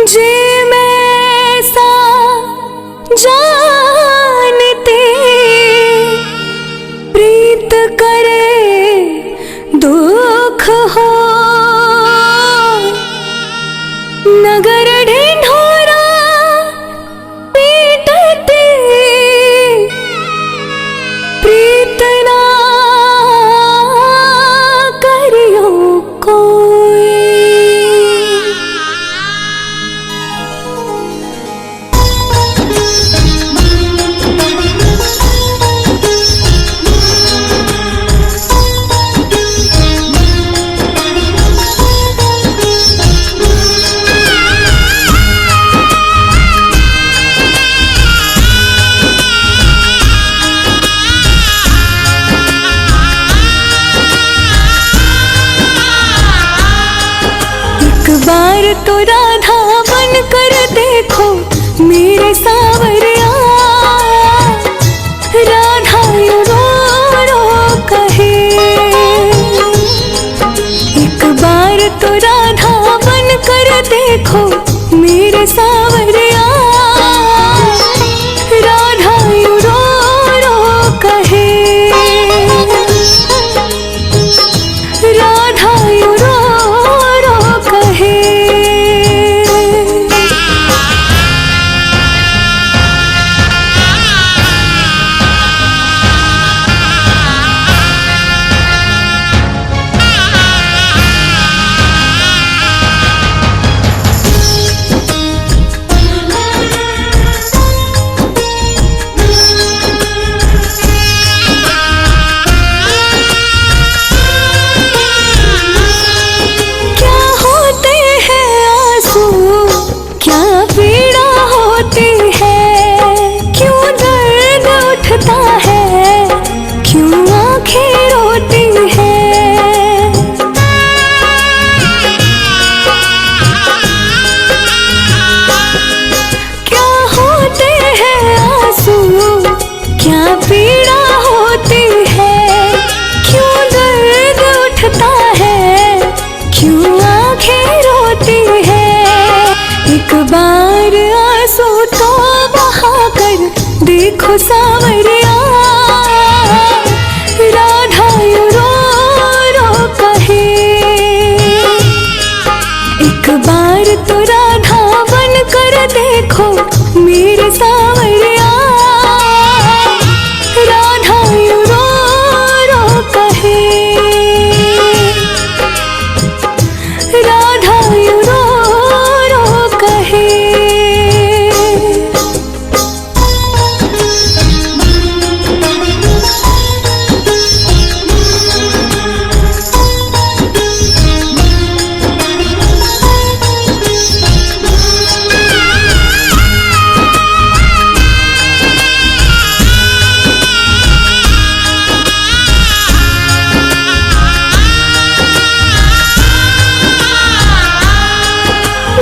जे मैं सा जानते प्रीत करे दुख हो नगर ढिंढोरा पीटते प्रीत ना करियो कोई। बार तो राधा बन कर देखो मेरे सावरिया, राधा यूं रो रो कहे। एक बार तो राधा बन कर देखो मेरे सावरिया, राधा यूं रो रो कहे। राधा यूं रो रो कहे। बार आंसू तो बहा कर देखो सावरिया, राधा यूं रो रो कहे। एक बार तो राधा बन कर देखो मेरे सावरिया, राधा यूं रो रो कहे। राधा यूं रो रो कहे।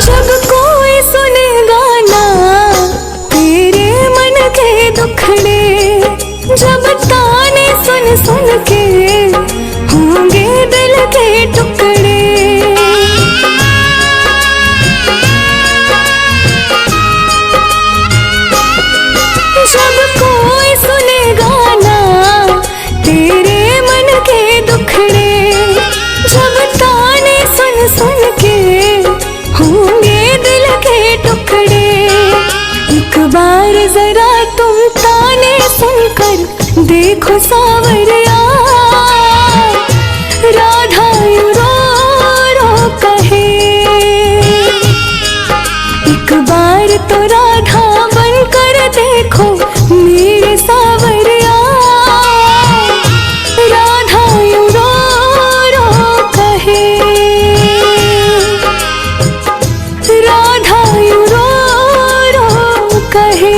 जब कोई सुनेगा ना तेरे मन के दुखड़े, जब ताने सुन सुन के होंगे दिल के टुकड़े। जब कोई सुनेगा ना तेरे मन के दुखड़े, जब ताने सुन सुन के होंगे दिल के टुकड़े। एक बार जरा तुम ताने सुनकर देखो सावरिया, राधा यूं रो रो कहे। एक बार तो राधा बन कर देखो मेरे सावरिया, राधा यूं रो रो कहे। राधा यूं रो रो कहे।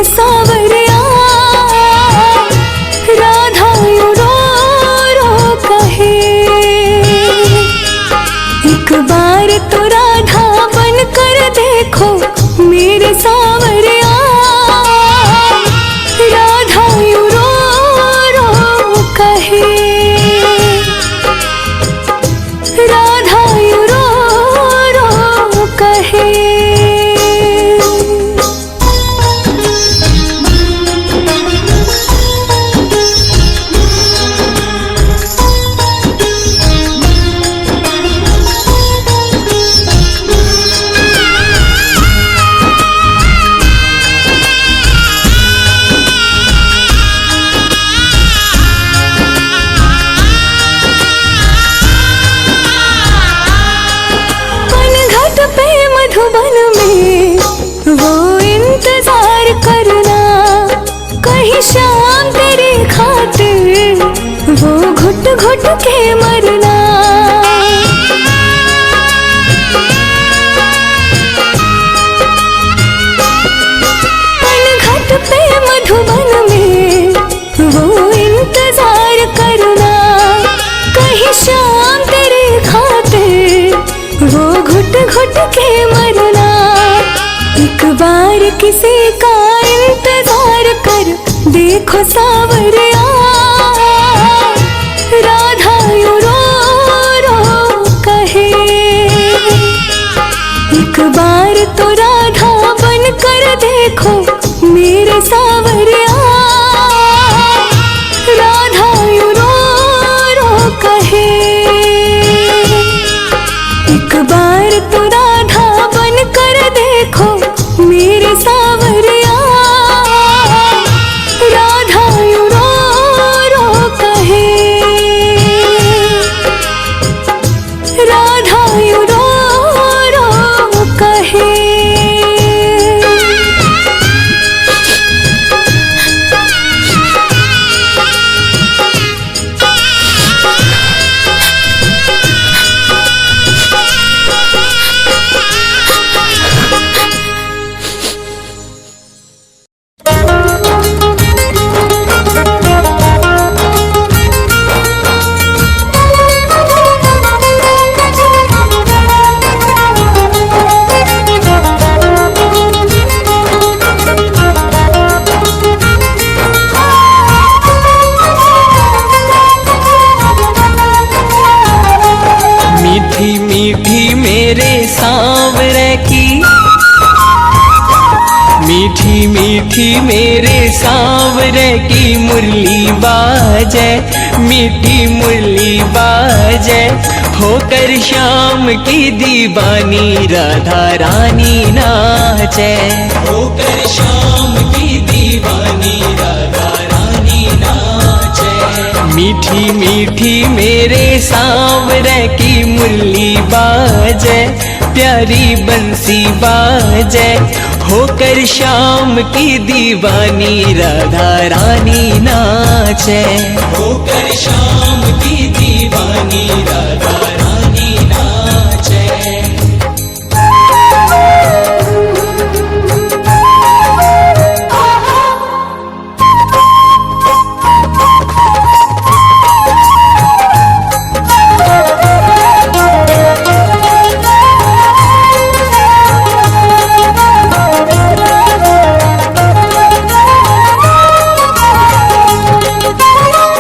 देखो सावरिया, राधा यूं रो रो कहे। एक बार तो राधा बन कर देखो मेरे सावरिया, राधा यूं रो रो कहे, राधा यूं रो रो कहे। मधुबन में वो इंतजार करना, कहीं शाम तेरी खातिर वो घुट घुट के मरना। पनघट पे मधुबन में वो इंतजार करना, कहीं शाम तेरी खातिर वो घुट घुट के मरना। एक बार किसी का इंतजार कर देखो सावरिया, राधा यूं रो रो कहे। एक बार तो राधा बन कर देखो मेरे सावरिया, राधा यूं रो रो कहे। एक बार तो राधा बन कर देखो मेरे सावरिया, राधा यूं रो रो कहे, राधा यूं रो रो कहे। मीठी मीठी मेरे सांवरे की, मीठी मीठी मेरे सांवरे की मुरली बाजे, मीठी मुरली बाजे। होकर शाम की दीवानी राधा रानी नाचे, होकर शाम की दीवानी राधा रानी नाचे। मीठी मीठी मेरे सांवरे की मुरली बाजे, प्यारी बंसी बाजे। होकर शाम की दीवानी राधा रानी नाचे, होकर शाम की दीवानी राधा रानी नाचे।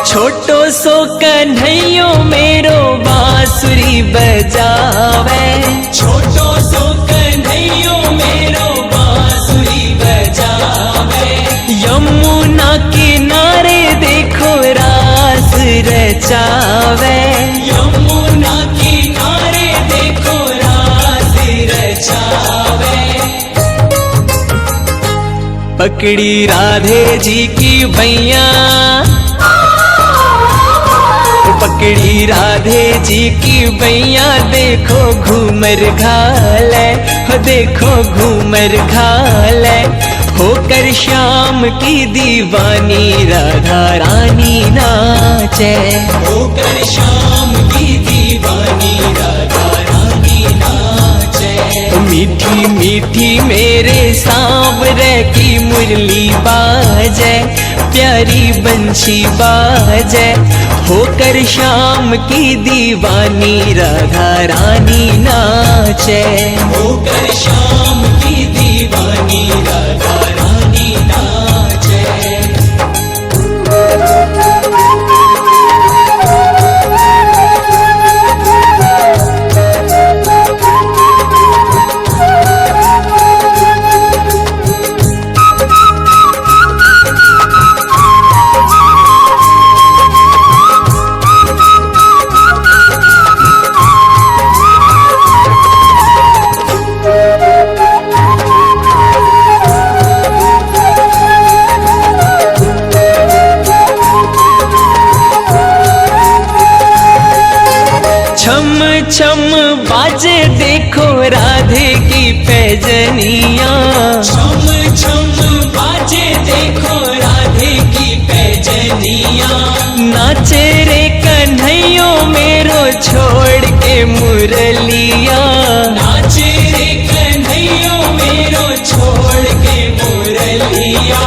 छोटो सो कन्हैयो मेरो बांसुरी बजावे, छोटो सो कन्हैयो मेरो बांसुरी बजावे। यमुना किनारे देखो रास रचावे, यमुना किनारे देखो रास रचावे। पकड़ी राधे जी की भैया, पकड़ी राधे जी की भैया। देखो घूमर घाले, हो देखो घूमर घाले। होकर शाम की दीवानी राधा रानी नाचे, होकर शाम की दीवानी राधा रानी नाचे। मीठी मीठी मेरे सांवरे की मुरली मुरली बाजे, प्यारी बंशी बाजे, होकर शाम की दीवानी राधा रानी नाचे। होकर शाम की दीवानी राधा रानी नाचे। छम छम बाजे देखो राधे की पैजनिया। छम छम बाजे देखो राधे की पैजनिया। नाचे रे कन्हैयो मेरो छोड़ के मुरलिया। नाचे रे कन्हैयो मेरो छोड़ के मुरलिया।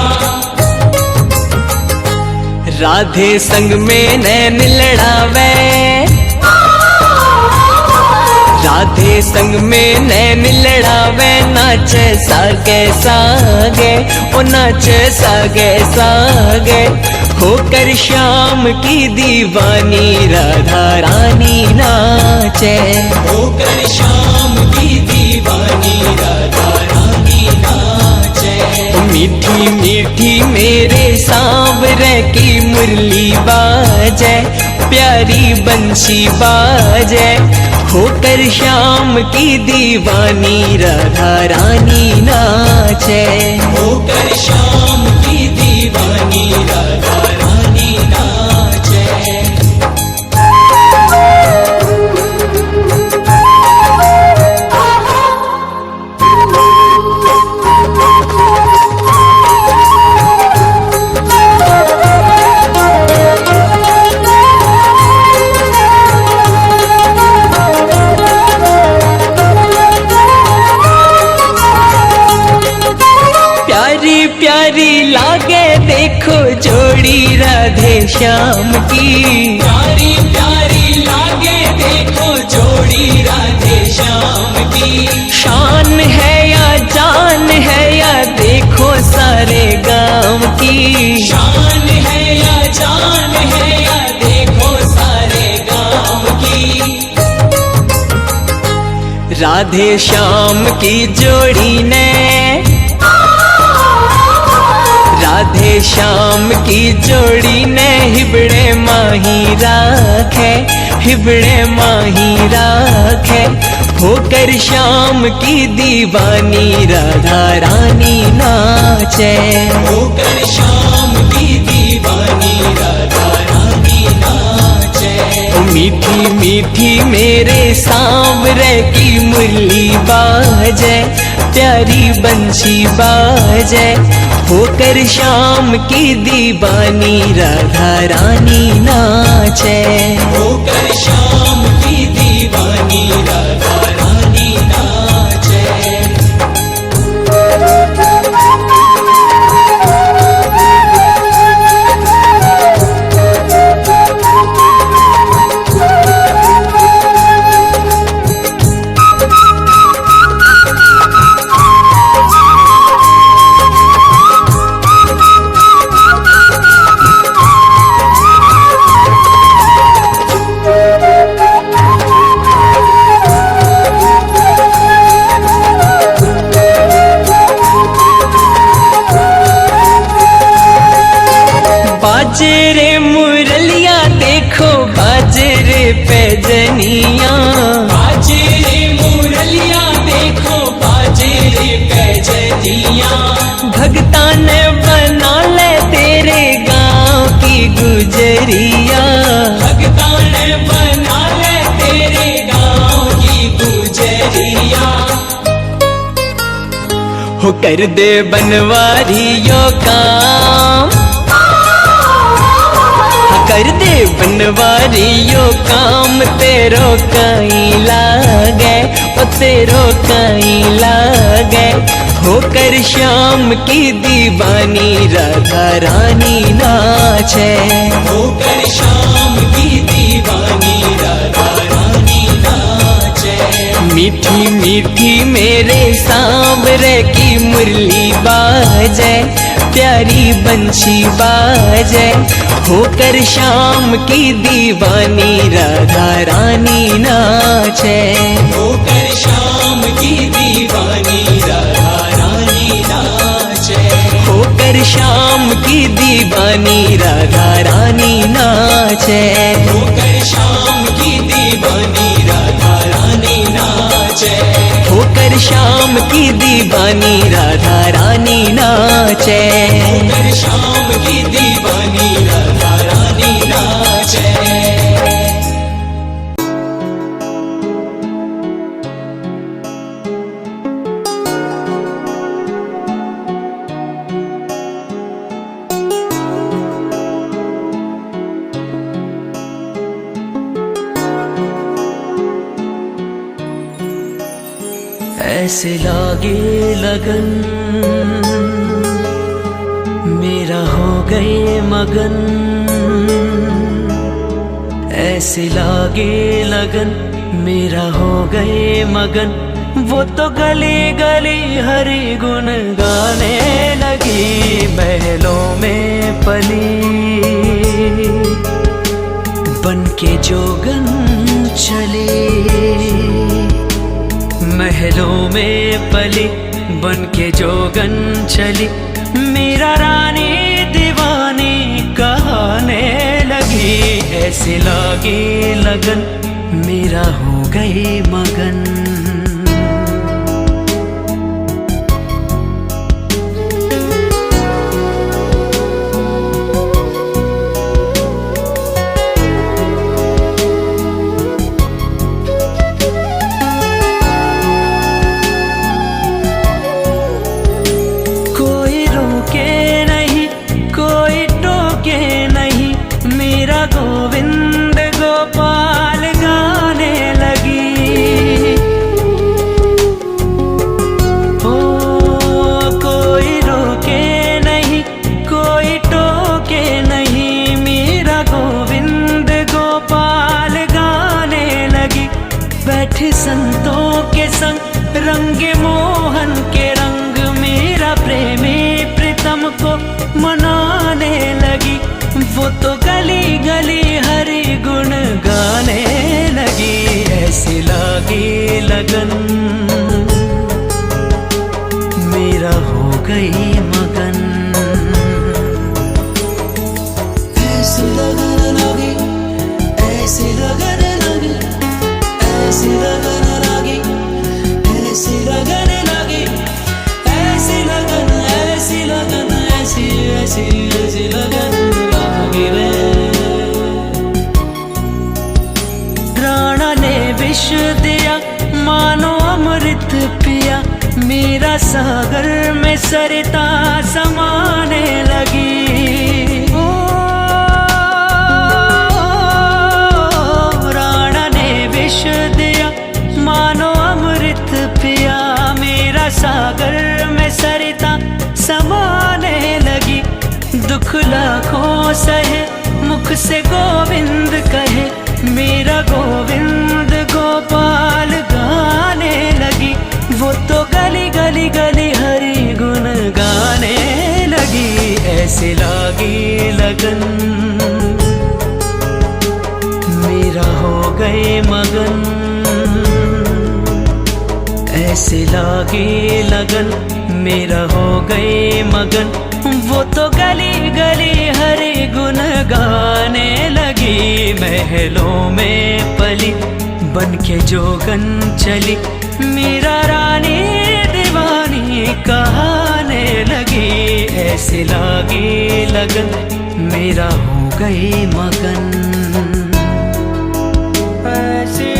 राधे संग में नैन लड़ावे, राधे संग में नैन लड़ावे, नाचे सागे सागे, ओ नाचे सागे सागे, होकर शाम की दीवानी राधा रानी नाचे। होकर शाम की दीवानी राधा रानी नाचे। मीठी मीठी मेरे सांवरे की मुरली बाजे, प्यारी बंशी बाजे, होकर शाम की दीवानी राधा रानी नाचे। होकर शाम की दीवानी राधा रानी नाचे। प्यारी लागे देखो जोड़ी राधे श्याम की। प्यारी प्यारी लागे देखो जोड़ी राधे श्याम की। शान है या जान है या देखो सारे गांव की। शान है या जान है या देखो सारे गांव की। राधे श्याम की जोड़ी ने, राधे श्याम की जोड़ी ने हिबड़े माही राखे, हिबड़े माही राखे, होकर शाम की दीवानी राधा रानी नाचे। होकर शाम की दीवानी राधा रानी नाचे। मीठी मीठी मेरे सांवरे की मुरली बाजे, प्यारी बंशी बाजे, होकर शाम की दीवानी राधा रानी नाचे। होकर शाम की दीवानी राधा रानी नाचे। बाजरे मुरलिया देखो बाजरे पैजनिया। बाजरे मुरलिया देखो बाजरे पैजनिया। भगता ने बना ले तेरे गांव की गुजरिया। भगता ने बना ले तेरे गांव की गुजरिया। हो कर दे बनवारियों काम, कर दे बनवारियों काम, तेरो कहीं लागे, ओ तेरो कहीं लागे, होकर श्याम की दीवानी राधा रानी नाचे। होकर श्याम की दीवानी राधा रानी नाचे। मीठी मीठी मेरे सांवरे की मुरली बाजे, प्यारी बंशी बाजे। होकर श्याम की दीवानी राधा रानी नाचे। होकर श्याम की दीवानी राधा रानी नाचे। होकर श्याम की दीवानी राधा रानी नाचे। होकर श्याम की दीवानी राधा रानी नाचे। होकर श्याम की दीवानी राधा रानी नाचे। होकर श्याम की दीवानी राधा रानी नाचे। ऐसे लागे लगन मेरा हो गए मगन। ऐसे लागे लगन मेरा हो गए मगन। वो तो गली गली हरि गुण गाने लगी। महलों में पली बन के जोगन चली। महलों में पली बन के जोगन चली। मेरा रानी दीवानी कहने लगी। ऐसे लागे लगन मेरा हो गई मगन। गोविंद गोपाल गाने लगी। ओ कोई रोके नहीं कोई टोके नहीं। मेरा गोविंद गोपाल गाने लगी। बैठे संतों के संग रंगे मोहन के रंग। मेरा प्रेमी प्रीतम को मनाने लगी। वो तो गली गली हरि गुण गाने लगी। ऐसी लागी लगन मेरा हो गई मगन। ऐसी लगन लगी ऐसी लगन लगी ऐसी लगन लगी ऐसी लगन लगी ऐसी लगन ऐसी लगन ऐसी ऐसी ऐसी लगन। राणा ने विष दिया मानो अमृत पिया। मेरा सागर में सरिता समाने लगी। ओ राणा ने विष दिया मानो अमृत पिया। मेरा सागर में सरिता समाने लगी। दुख लाखों सहे मुख से गोविंद कहे। मेरा गोविंद गोपाल गाने लगी। वो तो गली गली गली हरि गुण गाने लगी। ऐसे लागी लगन मेरा हो गए मगन। ऐसे लागी लगन मेरा हो गए मगन। वो तो गली गली हरि गुण गाने लगी। महलों में पली बन के जोगन चली। मेरा रानी दीवानी कहने लगी। ऐसे लागी लगन मेरा हो गई मगन। ऐसे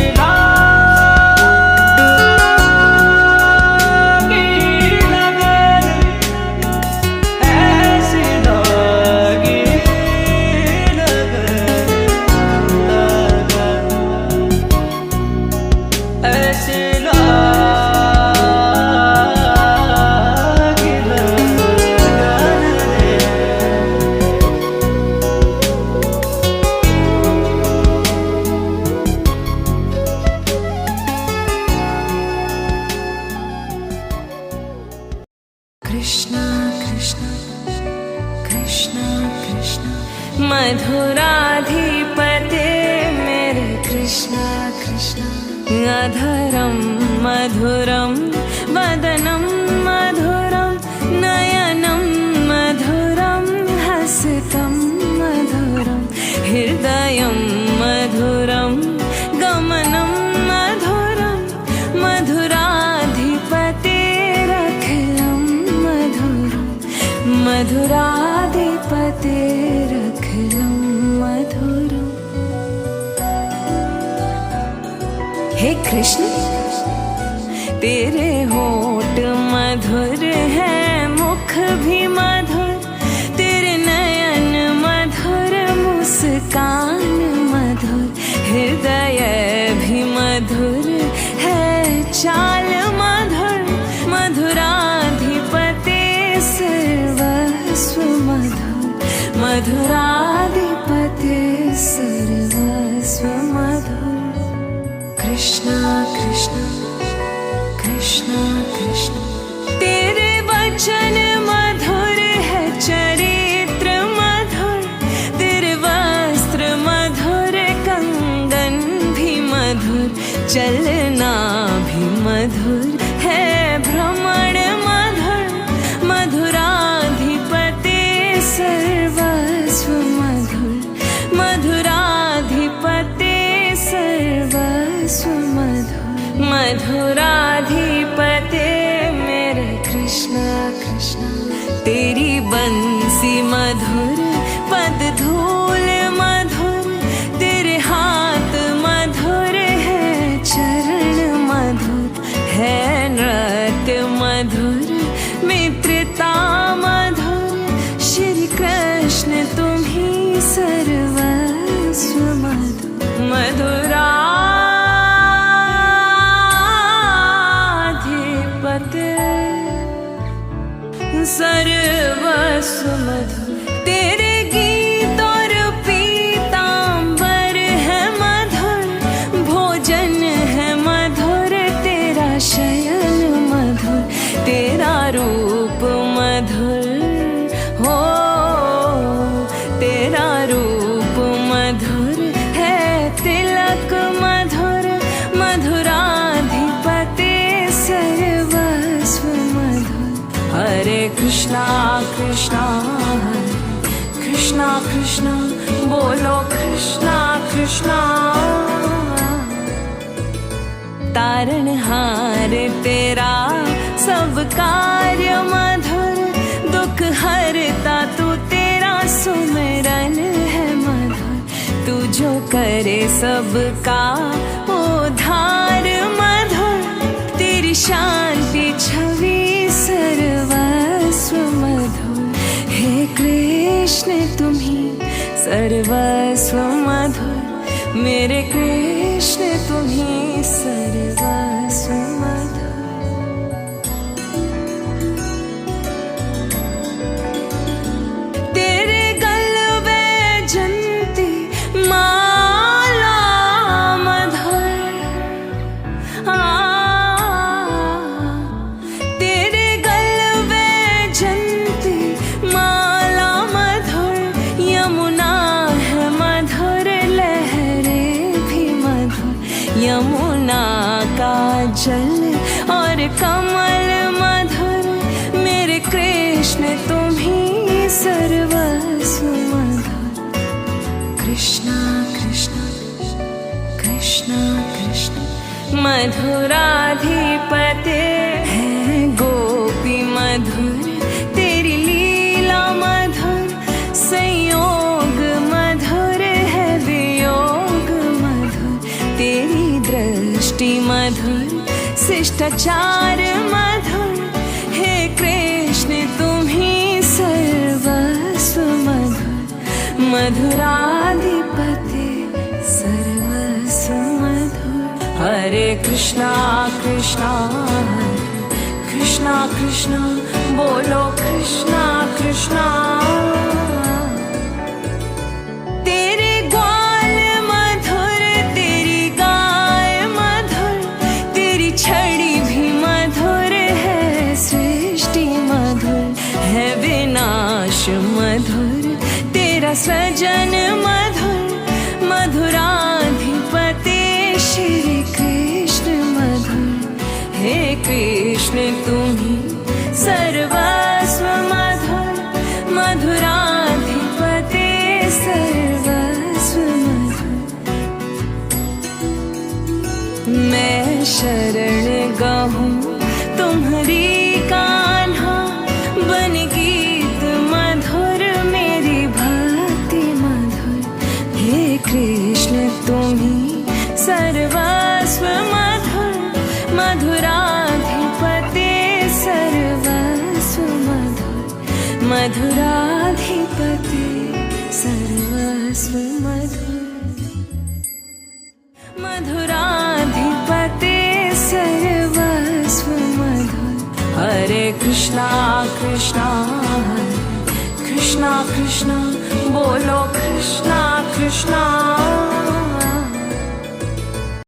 कृष्णा कृष्णा कृष्णा कृष्णा मधुराधिपते मेरे कृष्णा कृष्णा अधरं मधुरं वदनं मधुरं नयनं मधुरं हसितं मधुरं हृदयं मधुरं गमनं मधुरं मधुराधिपतेरखिलं मधुरं मधुराधिपतेरखिलं मधुरम्। हे कृष्ण तेरे होठ मधुर है, मुख भी मधुर, तेरे नयन मधुर, मुस्कान मधुर, हृदय भी मधुर है, चाल मधुर, मधुराधिपते सर्वस्व मधुर, मधुराधिपते सर्वस्व मधुर। कृष्णा कृष्णा कृष्णा कृष्णा तेरे वचन मधुर है, चरित्र मधुर, तेरे वस्त्र मधुर, कंगन भी मधुर, चलना भी मधुर है, भ्रमण मधुर, मधुराधिपते सर्वस्व मधुर, मधुराधिपते सर्वस्व मधुर, मधुराधिपते मेरे कृष्णा कृष्णा तेरी बंसी मधुर, पद धूल मधुर, तेरे हाथ मधुर है, चरण मधुर है, नृत्य मधुर, मित्रता मधुर, श्री कृष्ण तुम्ही सर्वस्व मधुर, मधुराधिपते सर्वस्व मधुर। तेरे गीत और पीतांबर है मधुर, भोजन है मधुर, तेरा शयन मधुर, तेरा रूप मधुर हो, तेरा रूप मधुर है, तिलक मधुर, मधुराधिपते सर्वस्व मधुर। हरे कृष्णा कृष्णा हरे कृष्णा कृष्णा बोलो कृष्णा कृष्णा। तारणहार तेरा सब कार्य मधुर, दुख हरता तू तेरा सुमिरन है मधुर, तू जो करे सबका उद्धार मधुर, तेरी शांति छवि सर्वस्व मधुर। हे कृष्ण तुम्ही सर्वस्व मधुर, मेरे कृष्ण तुम्ही सर्वस्व मधुर। तेरे गलबे जंती माला मधुर, तेरे गलबे जंती माला मधुर, यमुना है मधुर, लहरे भी मधुर, यमुना का जल और कमल मधुर, मेरे कृष्ण तुम्ही सर्वस्व मधुर। कृष्णा कृष्णा कृष्णा कृष्णा मधुराधिपते है गोपी मधुर, तेरी लीला मधुर, संयोग मधुर है, वियोग मधुर, तेरी दृष्टि मधुर, शिष्टाचार मधुर, हे कृष्ण तुम्ही सर्वस्व मधुर, मधुराधिपते सर्वस्व मधुर। हरे कृष्णा कृष्णा हरे कृष्णा कृष्णा बोलो कृष्णा कृष्णा। तेरे ग्वाल मधुर, तेरी गाय मधुर, तेरी छड़ी भी मधुर है, सृष्टि मधुर, मधुर तेरा सृजन मधुर, मधुराधिपति श्री कृष्ण मधुर। हे कृष्ण तुम्ही सर्वस्व मधुर, मधुराधिपति सर्वस्व मधुर। मैं शरण गहूँ तुम्हारी कान्हा, बन गीत मधुर मेरी भक्ति मधुर। हे कृष्ण तुम्ही सर्वस्व मधुर, मधुराधिपति सर्वस्व मधुर, मधुराधिपति सर्वस्व मधुर, मधुराधिपति सर्वस्व मधुर। हरे कृष्णा कृष्णा हरे कृष्णा कृष्णा, बोलो कृष्णा कृष्णा